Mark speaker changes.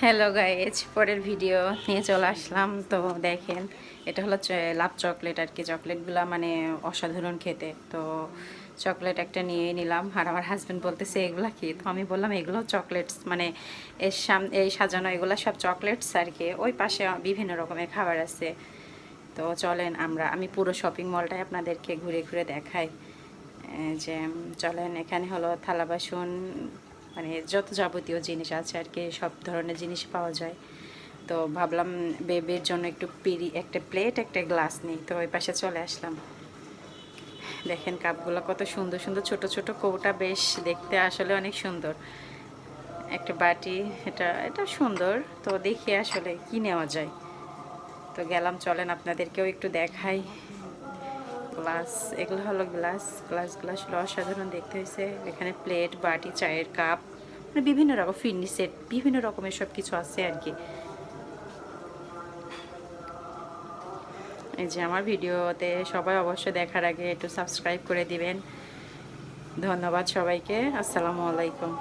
Speaker 1: Hello guys, পরের video নিয়ে চলে আসলাম। তো দেখেন, এটা হলো লাভ চকলেট আর কি। চকলেটগুলো মানে অসাধারণ খেতে। তো চকলেট একটা নিয়ে নিলাম, আর আমার হাজব্যান্ড বলতেছে এগুলো কি। তো আমি বললাম এগুলো চকলেটস, মানে এই সাজানো এগুলো সব চকলেটস আর কি। ওই পাশে বিভিন্ন রকমের খাবার আছে। তো চলেন আমি পুরো শপিং মলটাই আপনাদেরকে ঘুরে ঘুরে দেখাই। যে চলেন, এখানে হলো থালা বাসন, মানে যত যাবতীয় জিনিস আছে আর কি, সব ধরনের জিনিস পাওয়া যায়। তো ভাবলাম বেবির জন্য একটু একটা প্লেট একটা গ্লাস নিই। তো ওই পাশে চলে আসলাম। দেখেন কাপগুলো কত সুন্দর সুন্দর, ছোট ছোট কৌটা, বেশ দেখতে আসলে অনেক সুন্দর। একটা বাটি, এটা এটা সুন্দর। তো দেখি আসলে কি নেওয়া যায়। তো গেলাম, চলেন আপনাদেরকেও একটু দেখাই। গ্লাস, এগুলো হলো গ্লাসগুলো অসাধারণ দেখতে হয়েছে। এখানে প্লেট, বাটি, চায়ের কাপ, মানে বিভিন্ন রকম ফিরনি সেট, বিভিন্ন রকমের সব কিছু আছে আর কি। এই যে আমার ভিডিওতে সবাই অবশ্যই দেখার আগে একটু সাবস্ক্রাইব করে দিবেন। ধন্যবাদ সবাইকে। আসসালামু আলাইকুম।